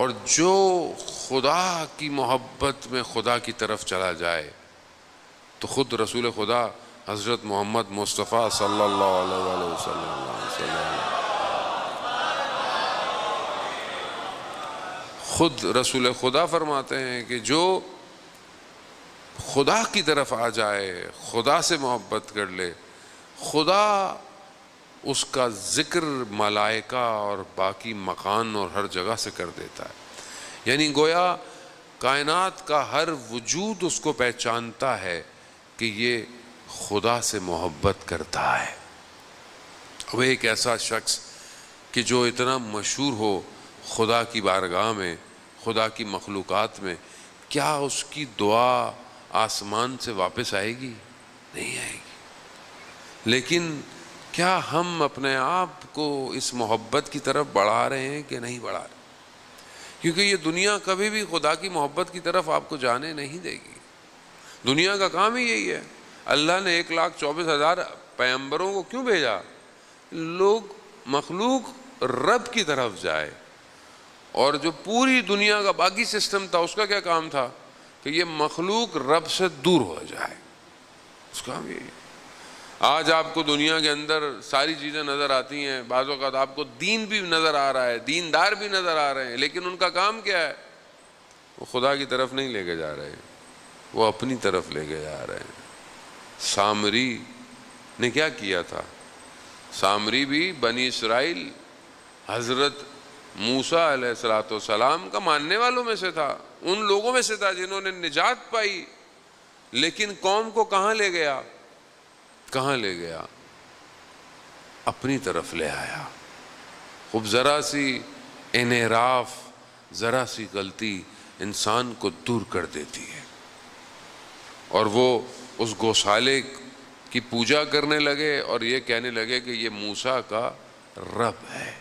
اور جو خدا کی محبت میں خدا کی طرف چلا جائے تو خود رسول خدا حضرت محمد مصطفیٰ صلی اللہ علیہ وآلہ وسلم خود رسول خدا فرماتے ہیں کہ جو خدا کی طرف آ جائے، خدا سے محبت کر لے، خدا اس کا ذکر ملائکہ اور باقی مکان اور ہر جگہ سے کر دیتا ہے۔ یعنی گویا کائنات کا ہر وجود اس کو پہچانتا ہے کہ یہ خدا سے محبت کرتا ہے۔ وہ ایک ایسا شخص کہ جو اتنا مشہور ہو خدا کی بارگاہ میں، خدا کی مخلوقات میں، کیا اس کی دعا آسمان سے واپس آئے گی؟ نہیں آئے گی۔ لیکن کیا ہم اپنے آپ کو اس محبت کی طرف بڑھا رہے ہیں کہ نہیں بڑھا رہے؟ کیونکہ یہ دنیا کبھی بھی خدا کی محبت کی طرف آپ کو جانے نہیں دے گی۔ دنیا کا کام ہی یہی ہے۔ اللہ نے 1,24,000 پیغمبروں کو کیوں بھیجا؟ لوگ مخلوق رب کی طرف جائے، اور جو پوری دنیا کا باقی سسٹم تھا اس کا کیا کام تھا؟ کہ یہ مخلوق رب سے دور ہو جائے۔ اس کا کام یہی ہے۔ آج آپ کو دنیا کے اندر ساری چیزیں نظر آتی ہیں، بعض اوقات آپ کو دین بھی نظر آ رہا ہے، دیندار بھی نظر آ رہے ہیں، لیکن ان کا کام کیا ہے؟ وہ خدا کی طرف نہیں لے کے جا رہے، وہ اپنی طرف لے کے جا رہے ہیں۔ سامری نے کیا کیا تھا؟ سامری بھی بنی اسرائیل حضرت موسیٰ علیہ السلام کا ماننے والوں میں سے تھا، ان لوگوں میں سے تھا جنہوں نے نجات پائی، لیکن قوم کو کہاں لے گیا؟ کہاں لے گیا؟ اپنی طرف لے آیا۔ خوب ذرا سی انحراف، ذرا سی غلطی انسان کو دور کر دیتی ہے، اور وہ اس گوشالے کی پوجا کرنے لگے اور یہ کہنے لگے کہ یہ موسیٰ کا رب ہے۔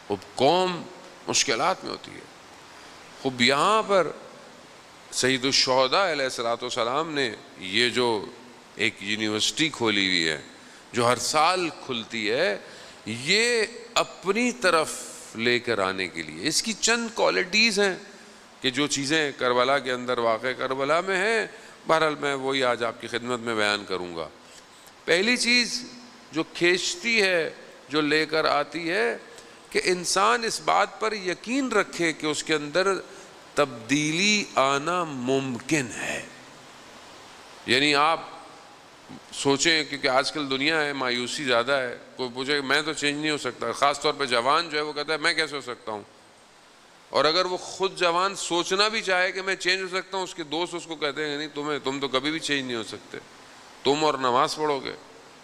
خوب قوم مشکلات میں ہوتی ہے۔ خوب یہاں پر سید الشہداء علیہ السلام نے یہ جو ایک یونیورسٹی کھولی ہوئی ہے جو ہر سال کھلتی ہے، یہ اپنی طرف لے کر آنے کے لیے، اس کی چند کوالٹیز ہیں کہ جو چیزیں کربلا کے اندر واقع کربلا میں ہیں، بہرحال میں وہی آج آپ کی خدمت میں بیان کروں گا۔ پہلی چیز جو کھینچتی ہے، جو لے کر آتی ہے، کہ انسان اس بات پر یقین رکھے کہ اس کے اندر تبدیلی آنا ممکن ہے۔ یعنی آپ سوچیں، کیونکہ آج کل دنیا ہے، مایوسی زیادہ ہے، کوئی پوچھے کہ میں تو چینج نہیں ہو سکتا، خاص طور پہ جوان جو ہے وہ کہتا ہے میں کیسے ہو سکتا ہوں، اور اگر وہ خود جوان سوچنا بھی چاہے کہ میں چینج ہو سکتا ہوں، اس کے دوست اس کو کہتے ہیں نہیں، تم تو کبھی بھی چینج نہیں ہو سکتے، تم اور نماز پڑھو گے،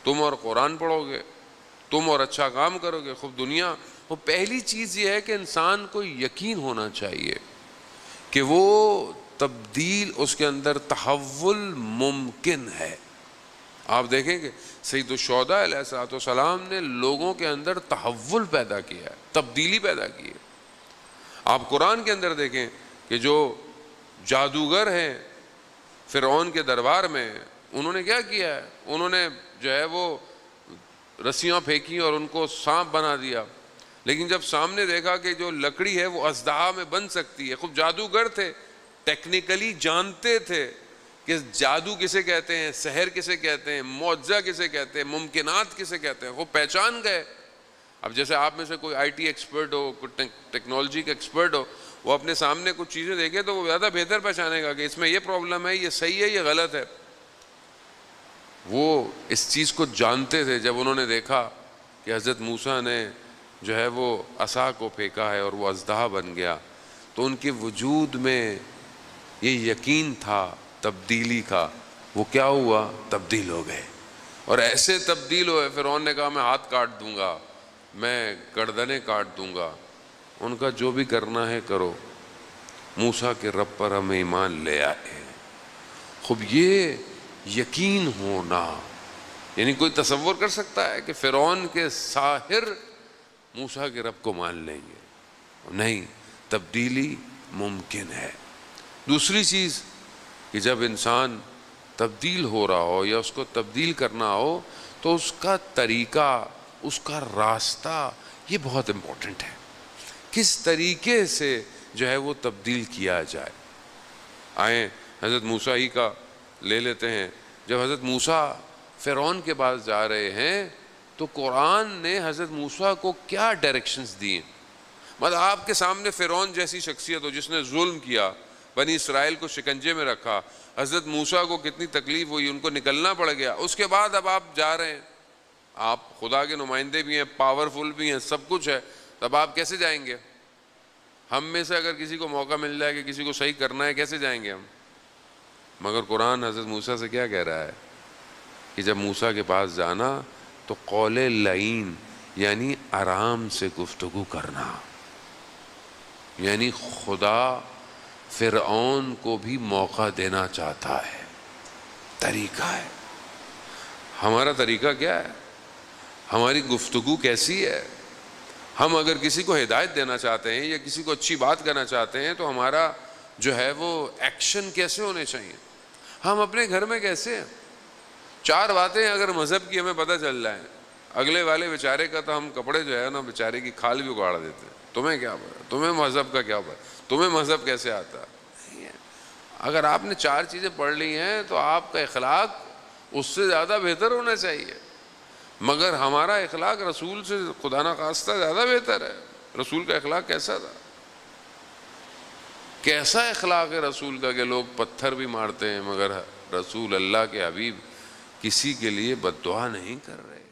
تم اور قرآن پڑھو گے، تم اور اچھا کام کرو گے، خوب دنیا۔ وہ پہلی چیز یہ ہے کہ انسان کو یقین ہونا چاہیے کہ وہ تبدیل، اس کے اندر تحول ممکن ہے۔ آپ دیکھیں کہ سید الشہداء علیہ السلام نے لوگوں کے اندر تحول پیدا کیا ہے، تبدیلی پیدا کی ہے۔ آپ قرآن کے اندر دیکھیں کہ جو جادوگر ہیں فرعون کے دربار میں، انہوں نے کیا کیا ہے؟ انہوں نے جو ہے وہ رسیاں پھینکی اور ان کو سانپ بنا دیا، لیکن جب سامنے دیکھا کہ جو لکڑی ہے وہ اژدہا میں بن سکتی ہے، خوب جادوگر تھے، ٹیکنیکلی جانتے تھے کہ جادو کسے کہتے ہیں، سحر کسے کہتے ہیں، معجزہ کسے کہتے ہیں، ممکنات کسے کہتے ہیں، وہ پہچان گئے۔ اب جیسے آپ میں سے کوئی آئی ٹی ایکسپرٹ ہو، کوئی ٹیکنالوجی کا ایکسپرٹ ہو، وہ اپنے سامنے کچھ چیزیں دیکھے تو وہ زیادہ بہتر پہچانے گا کہ اس میں یہ پرابلم ہے، یہ صحیح ہے، یہ غلط ہے۔ وہ اس چیز کو جانتے تھے۔ جب انہوں نے دیکھا کہ حضرت موسیٰ نے جو ہے وہ عصا کو پھینکا ہے اور وہ اژدہا بن گیا، تو ان کے وجود میں یہ یقین تھا تبدیلی کا، وہ کیا ہوا؟ تبدیل ہو گئے، اور ایسے تبدیل ہوئے۔ فرعون نے کہا میں ہاتھ کاٹ دوں گا، میں گردنیں کاٹ دوں گا، ان کا جو بھی کرنا ہے کرو، موسیٰ کے رب پر ہم ایمان لے آئے۔ خوب یہ یقین ہونا، یعنی کوئی تصور کر سکتا ہے کہ فرعون کے ساحر موسیٰ کے رب کو مان لیں گے؟ نہیں، تبدیلی ممکن ہے۔ دوسری چیز کہ جب انسان تبدیل ہو رہا ہو یا اس کو تبدیل کرنا ہو تو اس کا طریقہ، اس کا راستہ، یہ بہت امپورٹنٹ ہے۔ کس طریقے سے جو ہے وہ تبدیل کیا جائے۔ آئیں حضرت موسیٰ ہی کا لے لیتے ہیں۔ جب حضرت موسیٰ فرعون کے پاس جا رہے ہیں تو قرآن نے حضرت موسیٰ کو کیا ڈائریکشنز دیے۔ مطلب آپ کے سامنے فرعون جیسی شخصیت ہو جس نے ظلم کیا، بنی اسرائیل کو شکنجے میں رکھا، حضرت موسیٰ کو کتنی تکلیف ہوئی، ان کو نکلنا پڑ گیا، اس کے بعد اب آپ جا رہے ہیں، آپ خدا کے نمائندے بھی ہیں، پاورفل بھی ہیں، سب کچھ ہے، تب آپ کیسے جائیں گے؟ ہم میں سے اگر کسی کو موقع مل جائے کہ کسی کو صحیح کرنا ہے، کیسے جائیں گے ہم؟ مگر قرآن حضرت موسیٰ سے کیا کہہ رہا ہے کہ جب موسیٰ کے پاس جانا تو قول لعین یعنی آرام سے گفتگو کرنا، یعنی خدا فرعون کو بھی موقع دینا چاہتا ہے، طریقہ ہے۔ ہمارا طریقہ کیا ہے؟ ہماری گفتگو کیسی ہے؟ ہم اگر کسی کو ہدایت دینا چاہتے ہیں یا کسی کو اچھی بات کرنا چاہتے ہیں تو ہمارا جو ہے وہ ایکشن کیسے ہونے چاہیے؟ ہم اپنے گھر میں کیسے ہیں؟ 4 باتیں اگر مذہب کی ہمیں پتہ چل جائیں، اگلے والے بیچارے کا تو ہم کپڑے جو ہے نا بیچارے کی کھال بھی اگاڑ دیتے ہیں۔ تمہیں کیا پتا؟ تمہیں مذہب کا کیا پتا؟ تمہیں مذہب کیسے آتا؟ اگر آپ نے 4 چیزیں پڑھ لی ہیں تو آپ کا اخلاق اس سے زیادہ بہتر ہونا چاہیے، مگر ہمارا اخلاق رسول سے خدا نخواستہ زیادہ بہتر ہے۔ رسول کا اخلاق کیسا تھا؟ کیسا اخلاق ہے رسول کا کہ لوگ پتھر بھی مارتے ہیں مگر رسول اللہ کے حبیب کسی کے لیے بد دعا نہیں کر رہے۔